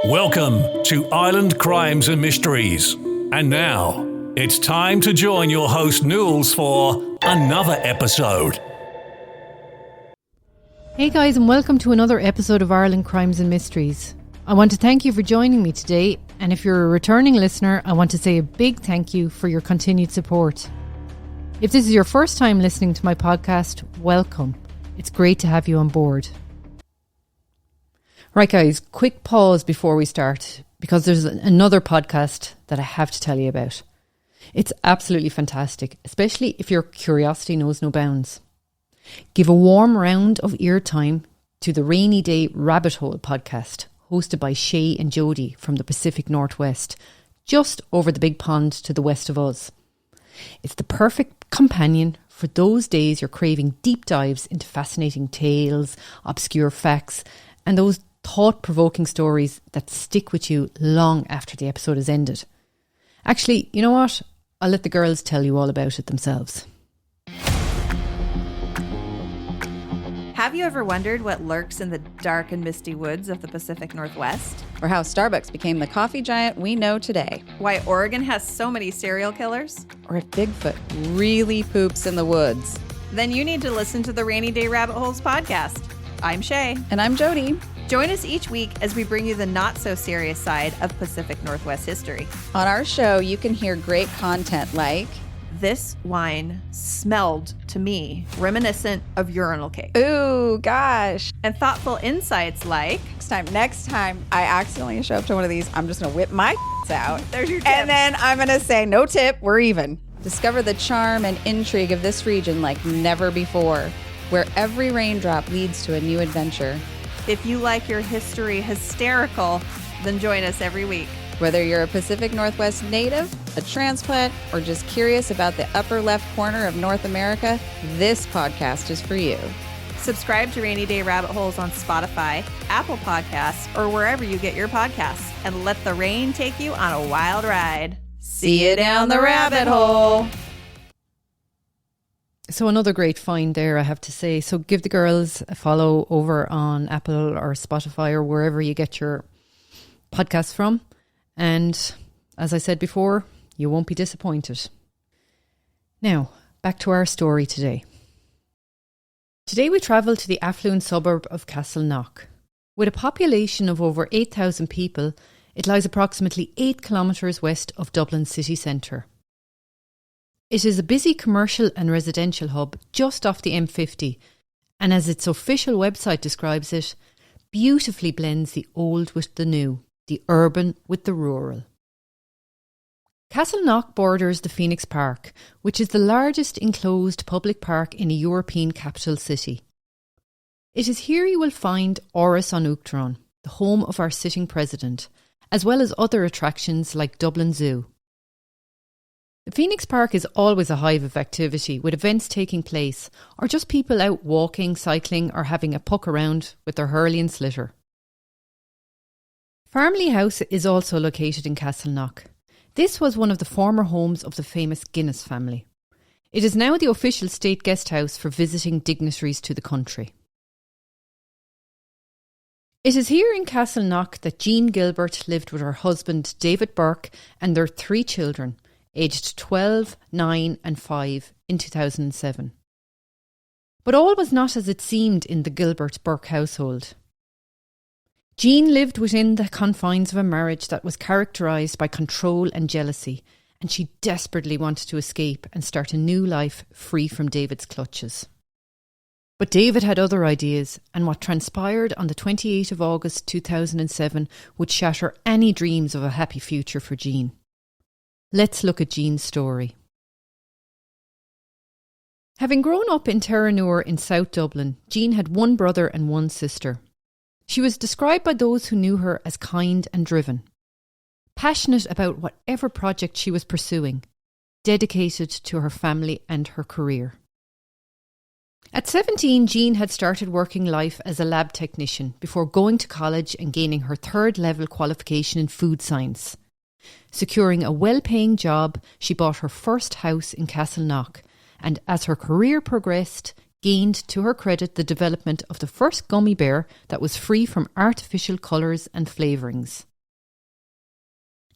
Welcome to Island Crimes and Mysteries. And now, it's time to join your host Nools for another episode. Hey guys, and welcome to another episode of Ireland Crimes and Mysteries. I want to thank you for joining me today, and if you're a returning listener, I want to say a big thank you for your continued support. If this is your first time listening to my podcast, welcome. It's great to have you on board. Right guys, quick pause before we start, because there's another podcast that I have to tell you about. It's absolutely fantastic, especially if your curiosity knows no bounds. Give a warm round of ear time to the Rainy Day Rabbit Hole podcast, hosted by Shay and Jody from the Pacific Northwest, just over the big pond to the west of us. It's the perfect companion for those days you're craving deep dives into fascinating tales, obscure facts, and those thought-provoking stories that stick with you long after the episode has ended. Actually, you know what? I'll let the girls tell you all about it themselves. Have you ever wondered what lurks in the dark and misty woods of the Pacific Northwest? Or how Starbucks became the coffee giant we know today? Why Oregon has so many serial killers? Or if Bigfoot really poops in the woods? Then you need to listen to the Rainy Day Rabbit Holes podcast. I'm Shay. And I'm Jody. Join us each week as we bring you the not-so-serious side of Pacific Northwest history. On our show, you can hear great content like... This wine smelled to me reminiscent of urinal cake. Ooh, gosh. And thoughtful insights like... Next time I accidentally show up to one of these, I'm just going to whip my out. There's your tip. And then I'm going to say, no tip, we're even. Discover the charm and intrigue of this region like never before, where every raindrop leads to a new adventure. If you like your history hysterical, then join us every week. Whether you're a Pacific Northwest native, a transplant, or just curious about the upper left corner of North America, this podcast is for you. Subscribe to Rainy Day Rabbit Holes on Spotify, Apple Podcasts, or wherever you get your podcasts, and let the rain take you on a wild ride. See you down the rabbit hole. So another great find there, I have to say. So give the girls a follow over on Apple or Spotify or wherever you get your podcasts from. And as I said before, you won't be disappointed. Now, back to our story today. Today we travel to the affluent suburb of Castleknock. With a population of over 8,000 people, it lies approximately 8 kilometres west of Dublin city centre. It is a busy commercial and residential hub just off the M50, and as its official website describes it, beautifully blends the old with the new, the urban with the rural. Castleknock borders the Phoenix Park, which is the largest enclosed public park in a European capital city. It is here you will find Áras an Uachtaráin, the home of our sitting president, as well as other attractions like Dublin Zoo. The Phoenix Park is always a hive of activity, with events taking place, or just people out walking, cycling, or having a puck around with their hurley and slitter. Farmley House is also located in Castleknock. This was one of the former homes of the famous Guinness family. It is now the official state guest house for visiting dignitaries to the country. It is here in Castleknock that Jean Gilbert lived with her husband David Bourke and their 3 children, aged 12, 9 and 5 in 2007. But all was not as it seemed in the Gilbert-Bourke household. Jean lived within the confines of a marriage that was characterised by control and jealousy, and she desperately wanted to escape and start a new life free from David's clutches. But David had other ideas, and what transpired on the 28th of August 2007 would shatter any dreams of a happy future for Jean. Let's look at Jean's story. Having grown up in Terranure in South Dublin, Jean had 1 brother and 1 sister. She was described by those who knew her as kind and driven, passionate about whatever project she was pursuing, dedicated to her family and her career. At 17, Jean had started working life as a lab technician before going to college and gaining her 3rd level qualification in food science. Securing a well-paying job, she bought her first house in Castleknock, and as her career progressed, gained to her credit the development of the first gummy bear that was free from artificial colours and flavourings.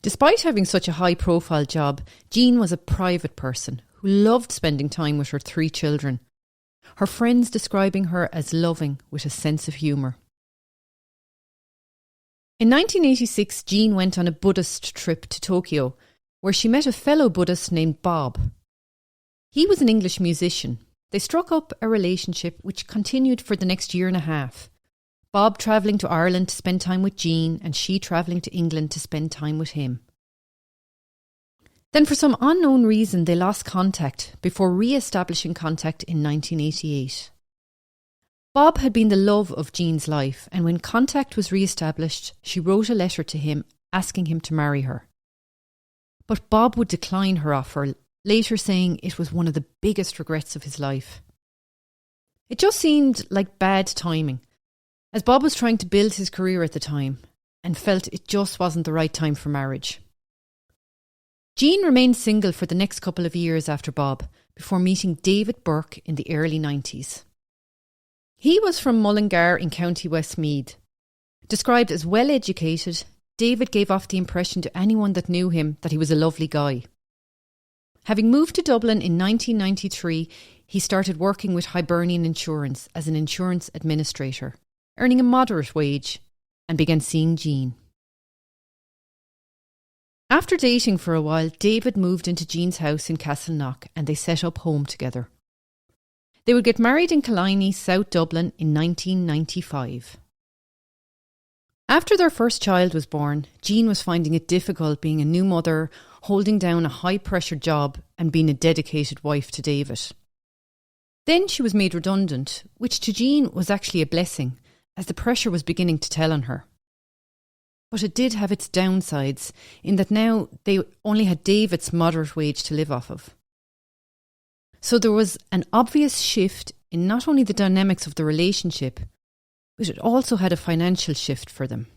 Despite having such a high-profile job, Jean was a private person who loved spending time with her 3 children, her friends describing her as loving with a sense of humour. In 1986, Jean went on a Buddhist trip to Tokyo, where she met a fellow Buddhist named Bob. He was an English musician. They struck up a relationship which continued for the next year and a half. Bob travelling to Ireland to spend time with Jean and she travelling to England to spend time with him. Then for some unknown reason they lost contact before re-establishing contact in 1988. Bob had been the love of Jean's life, and when contact was re-established, she wrote a letter to him asking him to marry her. But Bob would decline her offer, later saying it was one of the biggest regrets of his life. It just seemed like bad timing, as Bob was trying to build his career at the time and felt it just wasn't the right time for marriage. Jean remained single for the next couple of years after Bob, before meeting David Bourke in the early 90s. He was from Mullingar in County Westmeath. Described as well educated, David gave off the impression to anyone that knew him that he was a lovely guy. Having moved to Dublin in 1993, he started working with Hibernian Insurance as an insurance administrator, earning a moderate wage, and began seeing Jean. After dating for a while, David moved into Jean's house in Castleknock and they set up home together. They would get married in Killiney, South Dublin in 1995. After their first child was born, Jean was finding it difficult being a new mother, holding down a high-pressure job and being a dedicated wife to David. Then she was made redundant, which to Jean was actually a blessing, as the pressure was beginning to tell on her. But it did have its downsides, in that now they only had David's moderate wage to live off of. So there was an obvious shift in not only the dynamics of the relationship, but it also had a financial shift for them.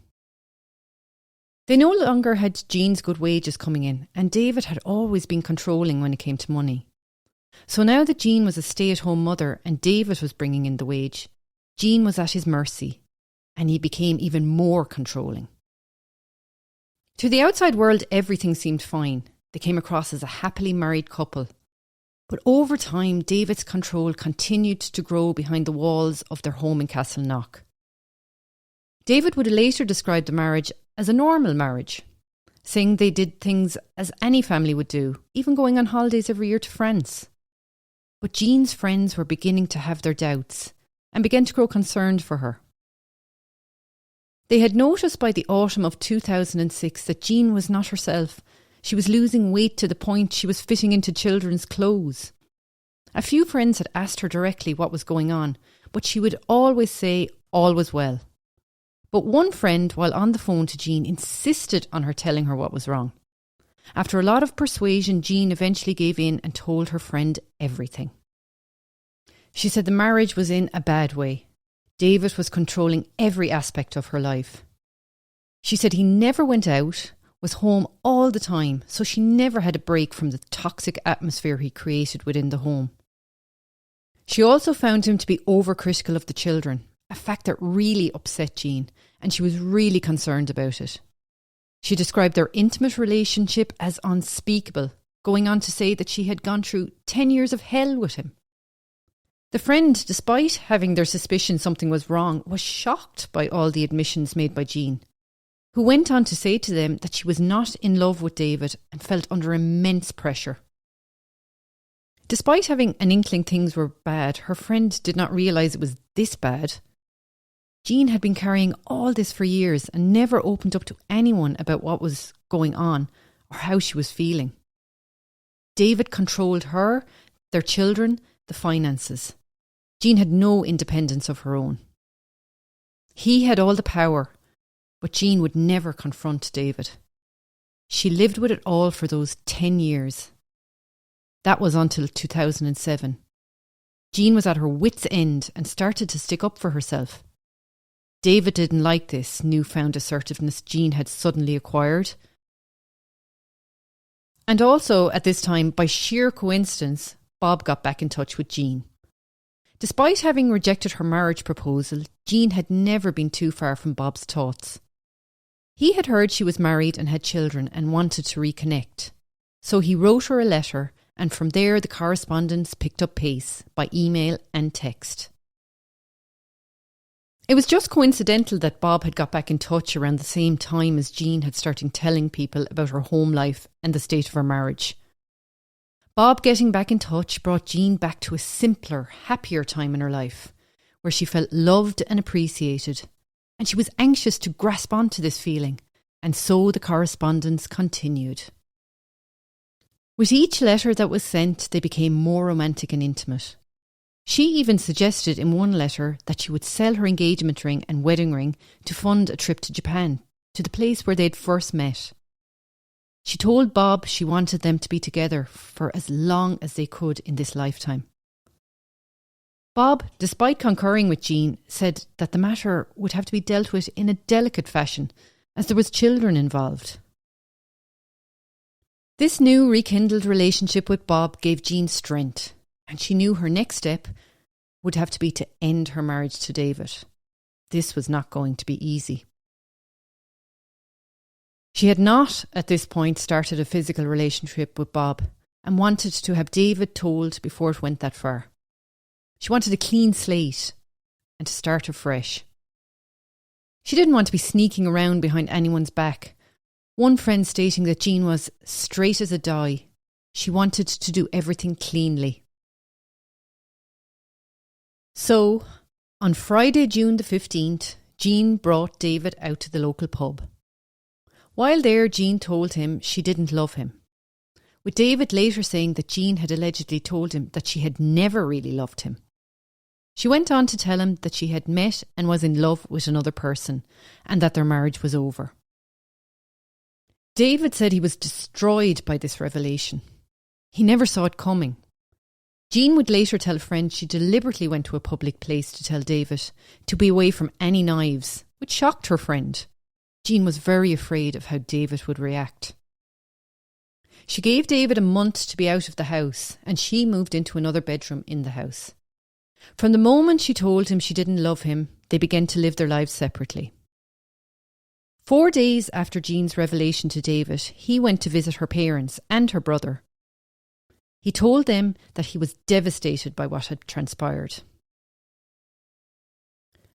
They no longer had Jean's good wages coming in, and David had always been controlling when it came to money. So now that Jean was a stay-at-home mother and David was bringing in the wage, Jean was at his mercy, and he became even more controlling. To the outside world, everything seemed fine. They came across as a happily married couple. But over time, David's control continued to grow behind the walls of their home in Castleknock. David would later describe the marriage as a normal marriage, saying they did things as any family would do, even going on holidays every year to France. But Jean's friends were beginning to have their doubts and began to grow concerned for her. They had noticed by the autumn of 2006 that Jean was not herself. She was losing weight to the point she was fitting into children's clothes. A few friends had asked her directly what was going on, but she would always say all was well. But one friend, while on the phone to Jean, insisted on her telling her what was wrong. After a lot of persuasion, Jean eventually gave in and told her friend everything. She said the marriage was in a bad way. David was controlling every aspect of her life. She said he never went out, was home all the time, so she never had a break from the toxic atmosphere he created within the home. She also found him to be overcritical of the children, a fact that really upset Jean, and she was really concerned about it. She described their intimate relationship as unspeakable, going on to say that she had gone through 10 years of hell with him. The friend, despite having their suspicion something was wrong, was shocked by all the admissions made by Jean, who went on to say to them that she was not in love with David and felt under immense pressure. Despite having an inkling things were bad, her friend did not realise it was this bad. Jean had been carrying all this for years and never opened up to anyone about what was going on or how she was feeling. David controlled her, their children, the finances. Jean had no independence of her own. He had all the power, but Jean would never confront David. She lived with it all for those 10 years. That was until 2007. Jean was at her wit's end and started to stick up for herself. David didn't like this newfound assertiveness Jean had suddenly acquired. And also, at this time, by sheer coincidence, Bob got back in touch with Jean. Despite having rejected her marriage proposal, Jean had never been too far from Bob's thoughts. He had heard she was married and had children and wanted to reconnect. So he wrote her a letter, and from there the correspondence picked up pace by email and text. It was just coincidental that Bob had got back in touch around the same time as Jean had started telling people about her home life and the state of her marriage. Bob getting back in touch brought Jean back to a simpler, happier time in her life, where she felt loved and appreciated, and she was anxious to grasp onto this feeling, and so the correspondence continued. With each letter that was sent, they became more romantic and intimate. She even suggested in one letter that she would sell her engagement ring and wedding ring to fund a trip to Japan, to the place where they'd first met. She told Bob she wanted them to be together for as long as they could in this lifetime. Bob, despite concurring with Jean, said that the matter would have to be dealt with in a delicate fashion, as there was children involved. This new rekindled relationship with Bob gave Jean strength, and she knew her next step would have to be to end her marriage to David. This was not going to be easy. She had not, at this point, started a physical relationship with Bob and wanted to have David told before it went that far. She wanted a clean slate and to start afresh. She didn't want to be sneaking around behind anyone's back. One friend stating that Jean was straight as a die. She wanted to do everything cleanly. So, on Friday, June the 15th, Jean brought David out to the local pub. While there, Jean told him she didn't love him, with David later saying that Jean had allegedly told him that she had never really loved him. She went on to tell him that she had met and was in love with another person and that their marriage was over. David said he was destroyed by this revelation. He never saw it coming. Jean would later tell a friend she deliberately went to a public place to tell David to be away from any knives, which shocked her friend. Jean was very afraid of how David would react. She gave David a month to be out of the house, and she moved into another bedroom in the house. From the moment she told him she didn't love him, they began to live their lives separately. 4 days after Jean's revelation to David, he went to visit her parents and her brother. He told them that he was devastated by what had transpired.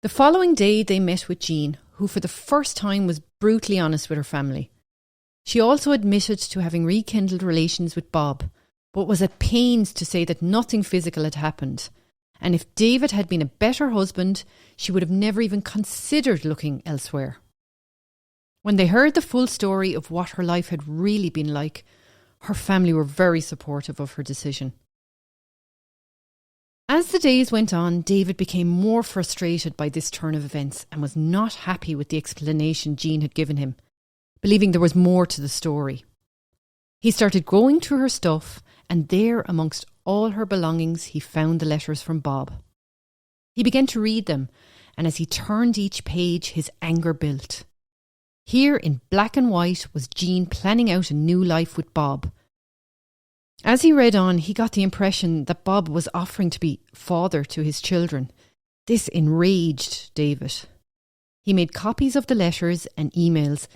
The following day they met with Jean, who for the first time was brutally honest with her family. She also admitted to having rekindled relations with Bob, but was at pains to say that nothing physical had happened, and if David had been a better husband, she would have never even considered looking elsewhere. When they heard the full story of what her life had really been like, her family were very supportive of her decision. As the days went on, David became more frustrated by this turn of events and was not happy with the explanation Jean had given him, believing there was more to the story. He started going through her stuff, and there, amongst all her belongings, he found the letters from Bob. He began to read them, and as he turned each page, his anger built. Here, in black and white, was Jean planning out a new life with Bob. As he read on, he got the impression that Bob was offering to be father to his children. This enraged David. He made copies of the letters and emails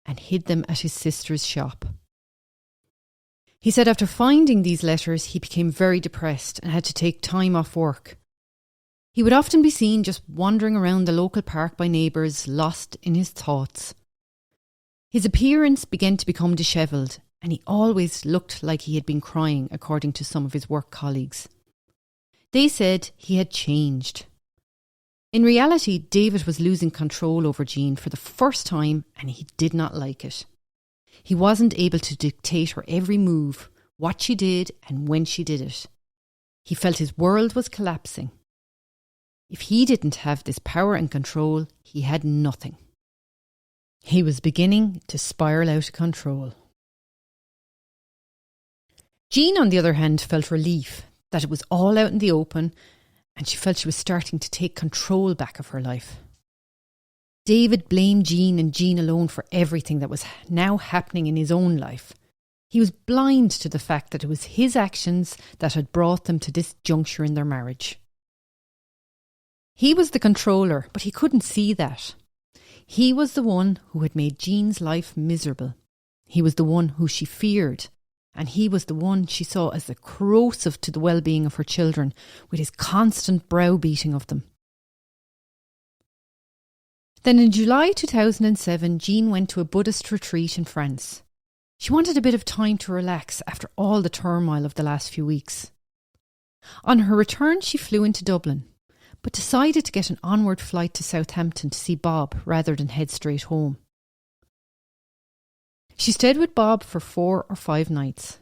and hid them at his sister's shop. He said after finding these letters, he became very depressed and had to take time off work. He would often be seen just wandering around the local park by neighbours, lost in his thoughts. His appearance began to become dishevelled, and he always looked like he had been crying, according to some of his work colleagues. They said he had changed. In reality, David was losing control over Jean for the first time, and he did not like it. He wasn't able to dictate her every move, what she did and when she did it. He felt his world was collapsing. If he didn't have this power and control, he had nothing. He was beginning to spiral out of control. Jean, on the other hand, felt relief that it was all out in the open, and she felt she was starting to take control back of her life. David blamed Jean and Jean alone for everything that was now happening in his own life. He was blind to the fact that it was his actions that had brought them to this juncture in their marriage. He was the controller, but he couldn't see that. He was the one who had made Jean's life miserable. He was the one who she feared, and he was the one she saw as the corrosive to the well-being of her children, with his constant browbeating of them. Then in July 2007, Jean went to a Buddhist retreat in France. She wanted a bit of time to relax after all the turmoil of the last few weeks. On her return, she flew into Dublin, but decided to get an onward flight to Southampton to see Bob rather than head straight home. She stayed with Bob for 4 or 5 nights.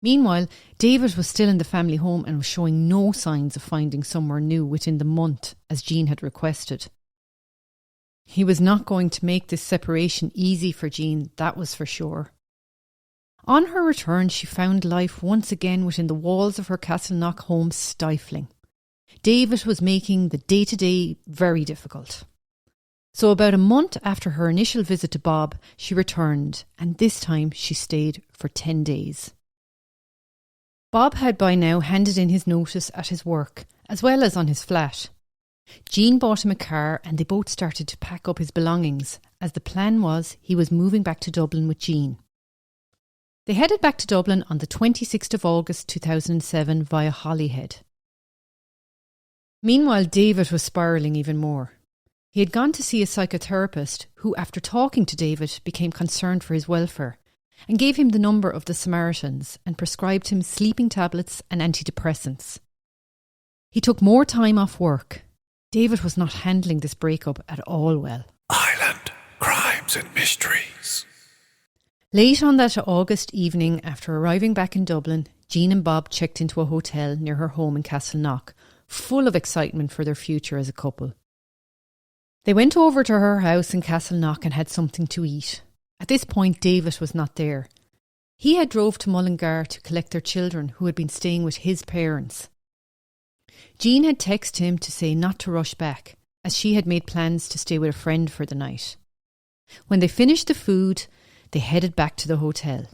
Meanwhile, David was still in the family home and was showing no signs of finding somewhere new within the month, as Jean had requested. He was not going to make this separation easy for Jean, that was for sure. On her return, she found life once again within the walls of her Castleknock home stifling. David was making the day-to-day very difficult. So about a month after her initial visit to Bob, she returned, and this time she stayed for 10 days. Bob had by now handed in his notice at his work, as well as on his flat. Jean bought him a car and they both started to pack up his belongings, as the plan was he was moving back to Dublin with Jean. They headed back to Dublin on the 26th of August 2007 via Holyhead. Meanwhile, David was spiralling even more. He had gone to see a psychotherapist who, after talking to David, became concerned for his welfare and gave him the number of the Samaritans and prescribed him sleeping tablets and antidepressants. He took more time off work. David was not handling this breakup at all well. Island crimes and mysteries. Late on that August evening, after arriving back in Dublin, Jean and Bob checked into a hotel near her home in Castleknock, full of excitement for their future as a couple. They went over to her house in Castleknock and had something to eat. At this point, David was not there. He had drove to Mullingar to collect their children who had been staying with his parents. Jean had texted him to say not to rush back, as she had made plans to stay with a friend for the night. When they finished the food, they headed back to the hotel.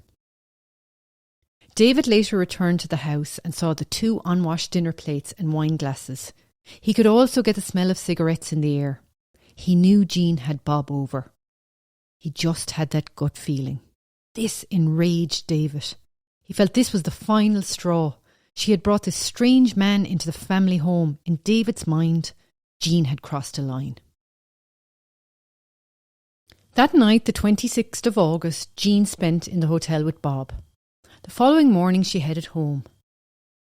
David later returned to the house and saw the 2 unwashed dinner plates and wine glasses. He could also get the smell of cigarettes in the air. He knew Jean had Bob over. He just had that gut feeling. This enraged David. He felt this was the final straw. She had brought this strange man into the family home. In David's mind, Jean had crossed a line. That night, the 26th of August, Jean spent in the hotel with Bob. The following morning, she headed home.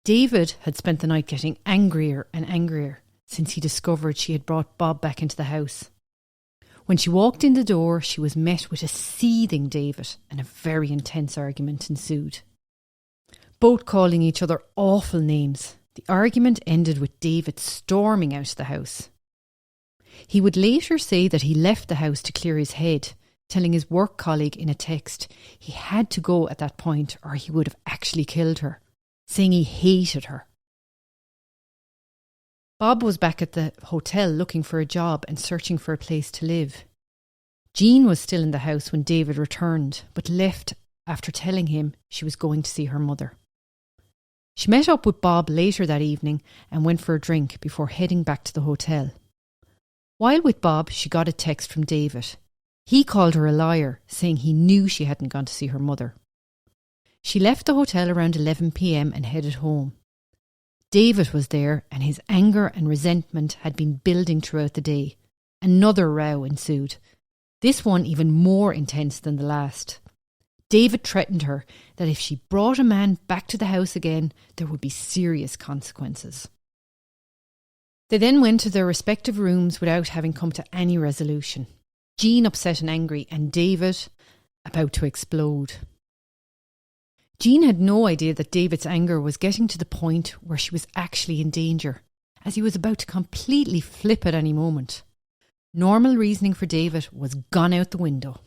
David had spent the night getting angrier and angrier since he discovered she had brought Bob back into the house. When she walked in the door, she was met with a seething David, and a very intense argument ensued. Both calling each other awful names, the argument ended with David storming out of the house. He would later say that he left the house to clear his head, telling his work colleague in a text he had to go at that point or he would have actually killed her, saying he hated her. Bob was back at the hotel looking for a job and searching for a place to live. Jean was still in the house when David returned, but left after telling him she was going to see her mother. She met up with Bob later that evening and went for a drink before heading back to the hotel. While with Bob, she got a text from David. He called her a liar, saying he knew she hadn't gone to see her mother. She left the hotel around 11 p.m. and headed home. David was there, and his anger and resentment had been building throughout the day. Another row ensued, this one even more intense than the last. David threatened her that if she brought a man back to the house again, there would be serious consequences. They then went to their respective rooms without having come to any resolution. Jean upset and angry, and David about to explode. Jean had no idea that David's anger was getting to the point where she was actually in danger, as he was about to completely flip at any moment. Normal reasoning for David was gone out the window.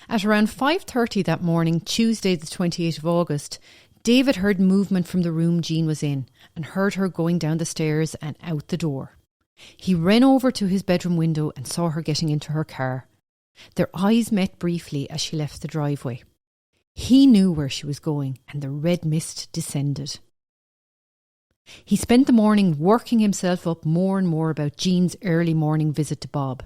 At around 5:30 that morning, Tuesday the 28th of August, David heard movement from the room Jean was in and heard her going down the stairs and out the door. He ran over to his bedroom window and saw her getting into her car. Their eyes met briefly as she left the driveway. He knew where she was going, and the red mist descended. He spent the morning working himself up more and more about Jean's early morning visit to Bob.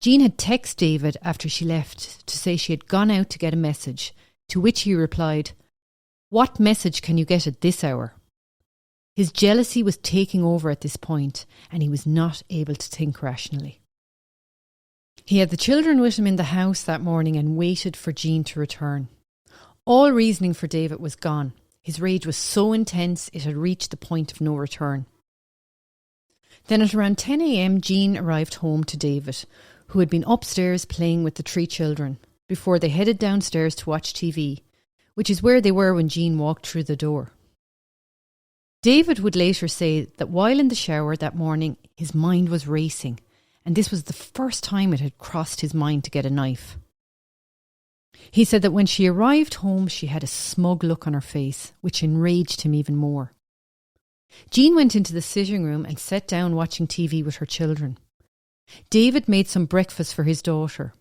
Jean had texted David after she left to say she had gone out to get a message, to which he replied, "What message can you get at this hour?" His jealousy was taking over at this point, and he was not able to think rationally. He had the children with him in the house that morning and waited for Jean to return. All reasoning for David was gone. His rage was so intense it had reached the point of no return. Then at around 10 a.m, Jean arrived home to David, who had been upstairs playing with the 3 children, before they headed downstairs to watch TV, which is where they were when Jean walked through the door. David would later say that while in the shower that morning, his mind was racing, and this was the first time it had crossed his mind to get a knife. He said that when she arrived home, she had a smug look on her face, which enraged him even more. Jean went into the sitting room and sat down watching TV with her children. David made some breakfast for his daughter.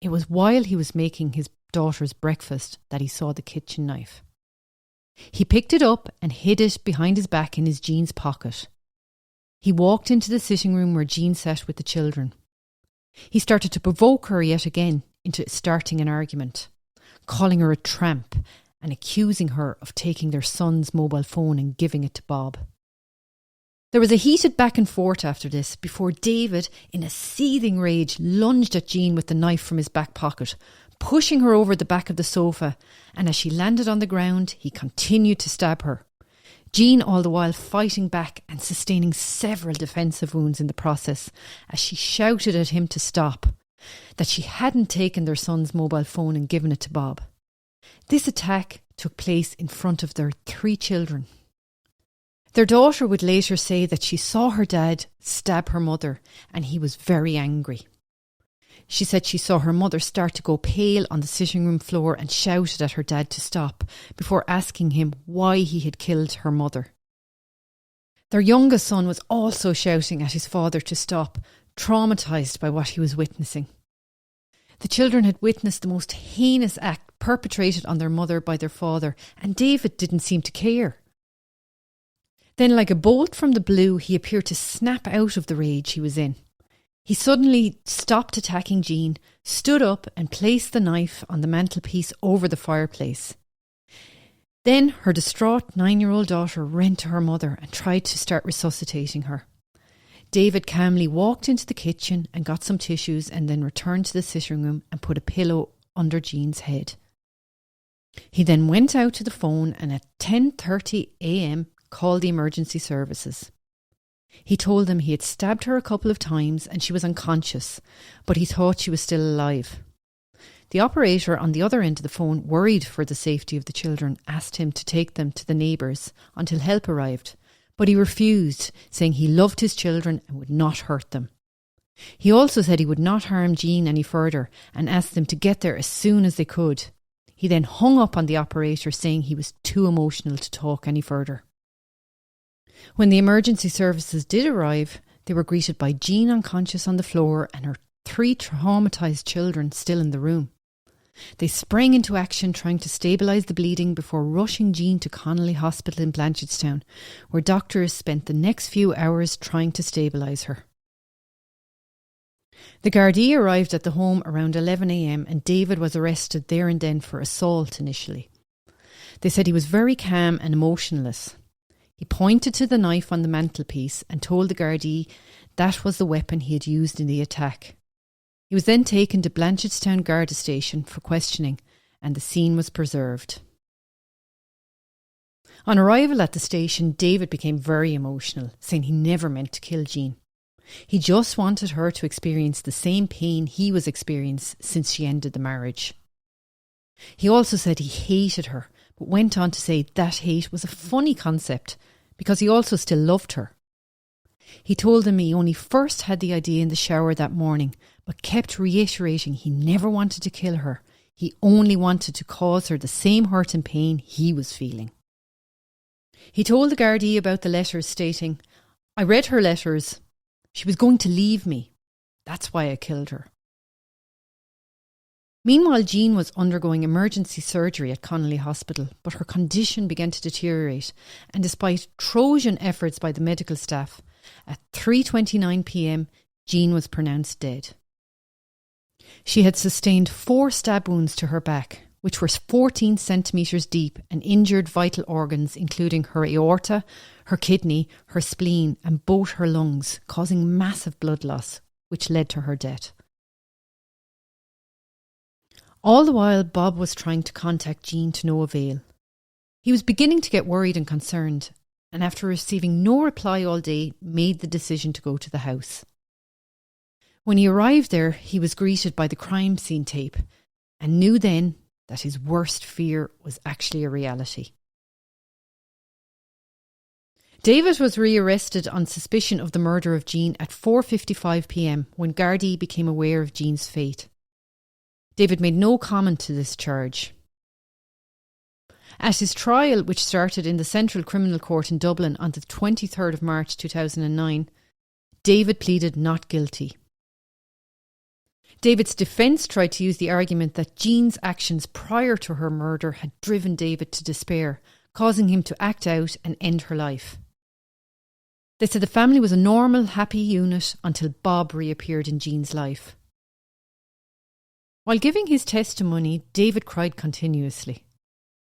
It was while he was making his daughter's breakfast that he saw the kitchen knife. He picked it up and hid it behind his back in his jeans pocket. He walked into the sitting room where Jean sat with the children. He started to provoke her yet again into starting an argument, calling her a tramp and accusing her of taking their son's mobile phone and giving it to Bob. There was a heated back and forth after this before David, in a seething rage, lunged at Jean with the knife from his back pocket, pushing her over the back of the sofa, and as she landed on the ground, he continued to stab her. Jean all the while fighting back and sustaining several defensive wounds in the process as she shouted at him to stop, that she hadn't taken their son's mobile phone and given it to Bob. This attack took place in front of their 3 children. Their daughter would later say that she saw her dad stab her mother and he was very angry. She said she saw her mother start to go pale on the sitting room floor and shouted at her dad to stop before asking him why he had killed her mother. Their youngest son was also shouting at his father to stop, traumatised by what he was witnessing. The children had witnessed the most heinous act perpetrated on their mother by their father, and David didn't seem to care. Then, like a bolt from the blue, he appeared to snap out of the rage he was in. He suddenly stopped attacking Jean, stood up and placed the knife on the mantelpiece over the fireplace. Then her distraught 9-year-old daughter ran to her mother and tried to start resuscitating her. David calmly walked into the kitchen and got some tissues and then returned to the sitting room and put a pillow under Jean's head. He then went out to the phone and at 10:30 a.m. called the emergency services. He told them he had stabbed her a couple of times and she was unconscious, but he thought she was still alive. The operator on the other end of the phone, worried for the safety of the children, asked him to take them to the neighbours until help arrived, but he refused, saying he loved his children and would not hurt them. He also said he would not harm Jean any further and asked them to get there as soon as they could. He then hung up on the operator, saying he was too emotional to talk any further. When the emergency services did arrive, they were greeted by Jean unconscious on the floor and her 3 traumatised children still in the room. They sprang into action trying to stabilise the bleeding before rushing Jean to Connolly Hospital in Blanchardstown, where doctors spent the next few hours trying to stabilise her. The Gardaí arrived at the home around 11 a.m. and David was arrested there and then for assault initially. They said he was very calm and emotionless. He pointed to the knife on the mantelpiece and told the Gardaí that was the weapon he had used in the attack. He was then taken to Blanchardstown Garda Station for questioning and the scene was preserved. On arrival at the station, David became very emotional, saying he never meant to kill Jean. He just wanted her to experience the same pain he was experiencing since she ended the marriage. He also said he hated her, but went on to say that hate was a funny concept because he also still loved her. He told them he only first had the idea in the shower that morning, but kept reiterating he never wanted to kill her. He only wanted to cause her the same hurt and pain he was feeling. He told the Gardaí about the letters, stating, "I read her letters. She was going to leave me. That's why I killed her." Meanwhile, Jean was undergoing emergency surgery at Connolly Hospital, but her condition began to deteriorate, and despite Trojan efforts by the medical staff, at 3:29 p.m, Jean was pronounced dead. She had sustained 4 stab wounds to her back, which were 14 centimetres deep, and injured vital organs including her aorta, her kidney, her spleen and both her lungs, causing massive blood loss, which led to her death. All the while, Bob was trying to contact Jean to no avail. He was beginning to get worried and concerned, and after receiving no reply all day, made the decision to go to the house. When he arrived there, he was greeted by the crime scene tape and knew then that his worst fear was actually a reality. David was rearrested on suspicion of the murder of Jean at 4:55 p.m. when Gardaí became aware of Jean's fate. David made no comment to this charge. At his trial, which started in the Central Criminal Court in Dublin on the 23rd of March 2009, David pleaded not guilty. David's defence tried to use the argument that Jean's actions prior to her murder had driven David to despair, causing him to act out and end her life. They said the family was a normal, happy unit until Bob reappeared in Jean's life. While giving his testimony, David cried continuously.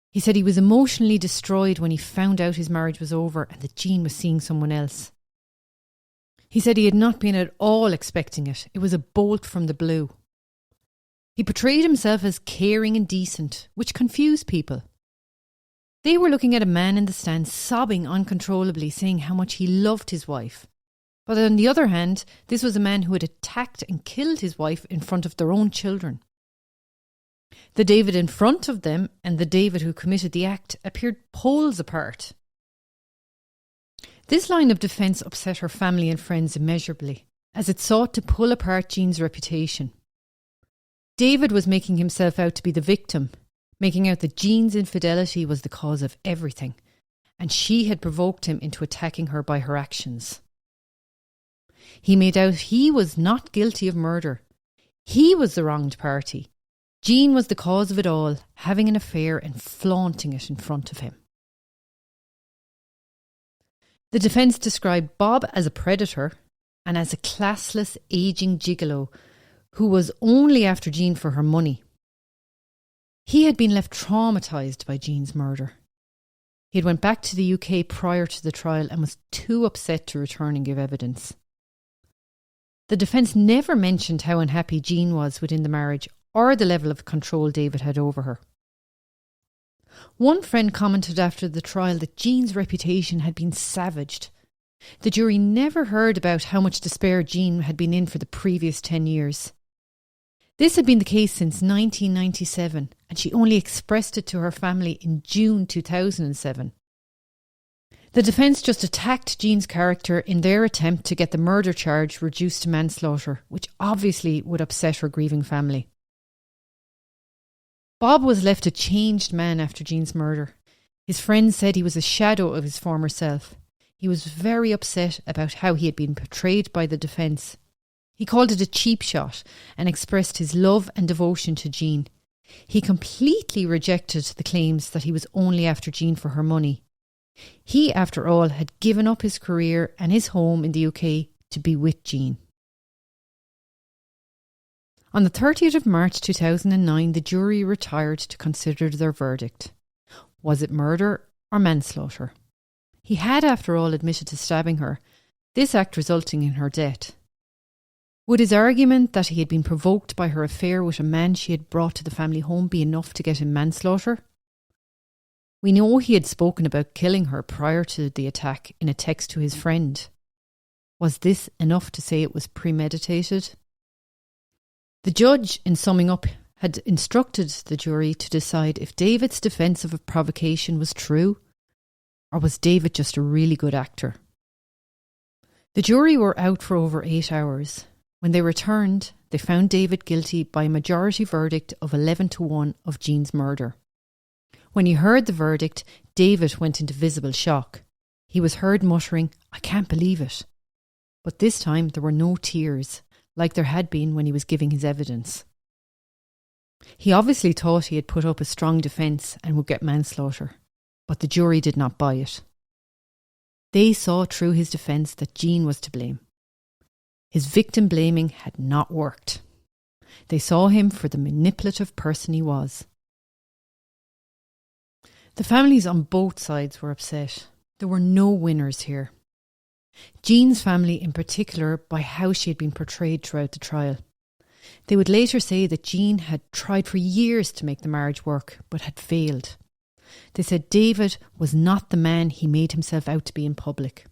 He said he was emotionally destroyed when he found out his marriage was over and that Jean was seeing someone else. He said he had not been at all expecting it. It was a bolt from the blue. He portrayed himself as caring and decent, which confused people. They were looking at a man in the stand sobbing uncontrollably, saying how much he loved his wife. But on the other hand, this was a man who had attacked and killed his wife in front of their own children. The David in front of them and the David who committed the act appeared poles apart. This line of defence upset her family and friends immeasurably, as it sought to pull apart Jean's reputation. David was making himself out to be the victim, making out that Jean's infidelity was the cause of everything, and she had provoked him into attacking her by her actions. He made out he was not guilty of murder. He was the wronged party. Jean was the cause of it all, having an affair and flaunting it in front of him. The defence described Bob as a predator and as a classless, ageing gigolo who was only after Jean for her money. He had been left traumatised by Jean's murder. He had went back to the UK prior to the trial and was too upset to return and give evidence. The defence never mentioned how unhappy Jean was within the marriage or the level of control David had over her. One friend commented after the trial that Jean's reputation had been savaged. The jury never heard about how much despair Jean had been in for the previous 10 years. This had been the case since 1997, and she only expressed it to her family in June 2007. The defence just attacked Jean's character in their attempt to get the murder charge reduced to manslaughter, which obviously would upset her grieving family. Bob was left a changed man after Jean's murder. His friends said he was a shadow of his former self. He was very upset about how he had been portrayed by the defence. He called it a cheap shot and expressed his love and devotion to Jean. He completely rejected the claims that he was only after Jean for her money. He, after all, had given up his career and his home in the UK to be with Jean. On the 30th of March 2009, the jury retired to consider their verdict. Was it murder or manslaughter? He had, after all, admitted to stabbing her, this act resulting in her death. Would his argument that he had been provoked by her affair with a man she had brought to the family home be enough to get him manslaughter? We know he had spoken about killing her prior to the attack in a text to his friend. Was this enough to say it was premeditated? The judge, in summing up, had instructed the jury to decide if David's defence of a provocation was true, or was David just a really good actor. The jury were out for over 8 hours. When they returned, they found David guilty by a majority verdict of 11-1 of Jean's murder. When he heard the verdict, David went into visible shock. He was heard muttering, "I can't believe it." But this time there were no tears, like there had been when he was giving his evidence. He obviously thought he had put up a strong defence and would get manslaughter, but the jury did not buy it. They saw through his defence that Jean was to blame. His victim blaming had not worked. They saw him for the manipulative person he was. The families on both sides were upset. There were no winners here. Jean's family in particular, by how she had been portrayed throughout the trial. They would later say that Jean had tried for years to make the marriage work, but had failed. They said David was not the man he made himself out to be in public.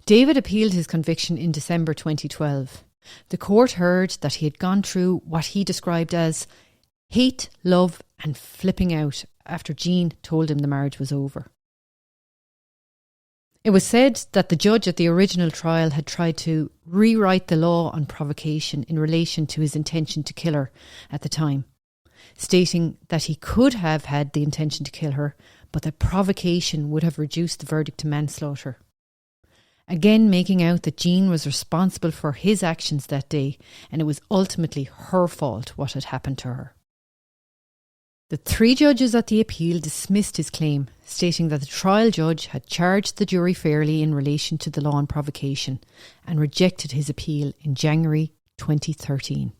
David appealed his conviction in December 2012. The court heard that he had gone through what he described as hate, love and flipping out after Jean told him the marriage was over. It was said that the judge at the original trial had tried to rewrite the law on provocation in relation to his intention to kill her at the time, stating that he could have had the intention to kill her, but that provocation would have reduced the verdict to manslaughter. Again making out that Jean was responsible for his actions that day, and it was ultimately her fault what had happened to her. The 3 judges at the appeal dismissed his claim, stating that the trial judge had charged the jury fairly in relation to the law on provocation, and rejected his appeal in January 2013.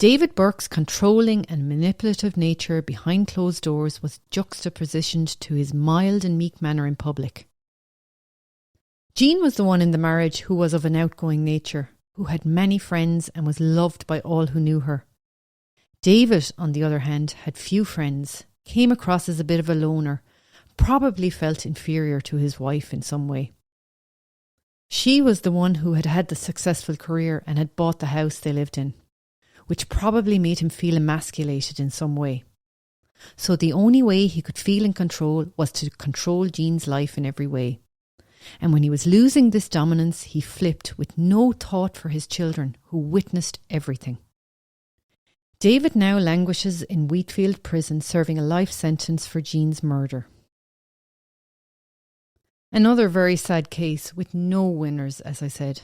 David Bourke's controlling and manipulative nature behind closed doors was juxtapositioned to his mild and meek manner in public. Jean was the one in the marriage who was of an outgoing nature, who had many friends and was loved by all who knew her. David, on the other hand, had few friends, came across as a bit of a loner, probably felt inferior to his wife in some way. She was the one who had had the successful career and had bought the house they lived in, which probably made him feel emasculated in some way. So the only way he could feel in control was to control Jean's life in every way. And when he was losing this dominance, he flipped with no thought for his children, who witnessed everything. David now languishes in Wheatfield prison, serving a life sentence for Jean's murder. Another very sad case with no winners, as I said.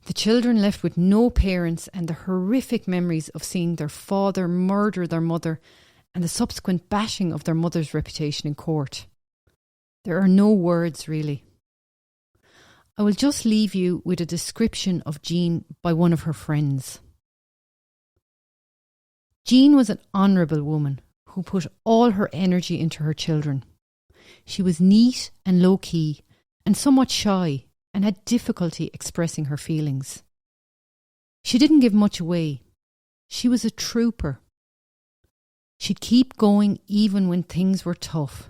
The children left with no parents, and the horrific memories of seeing their father murder their mother and the subsequent bashing of their mother's reputation in court. There are no words, really. I will just leave you with a description of Jean by one of her friends. Jean was an honourable woman who put all her energy into her children. She was neat and low-key and somewhat shy and had difficulty expressing her feelings. She didn't give much away. She was a trooper. She'd keep going even when things were tough.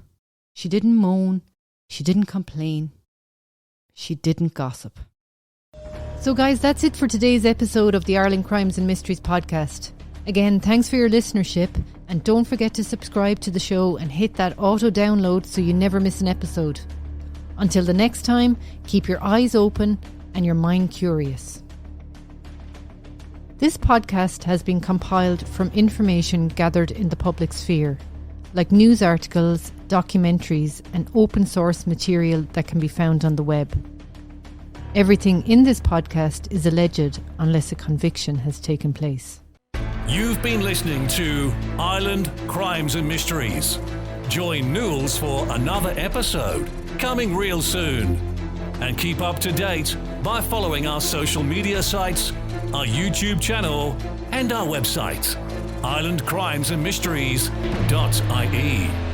She didn't moan. She didn't complain. She didn't gossip. So guys, that's it for today's episode of the Ireland Crimes and Mysteries podcast. Again, thanks for your listenership, and don't forget to subscribe to the show and hit that auto download so you never miss an episode. Until the next time, keep your eyes open and your mind curious. This podcast has been compiled from information gathered in the public sphere, like news articles, documentaries, and open source material that can be found on the web. Everything in this podcast is alleged unless a conviction has taken place. You've been listening to Ireland Crimes and Mysteries. Join Newells for another episode, coming real soon. And keep up to date by following our social media sites, our YouTube channel, and our website, irelandcrimesandmysteries.ie.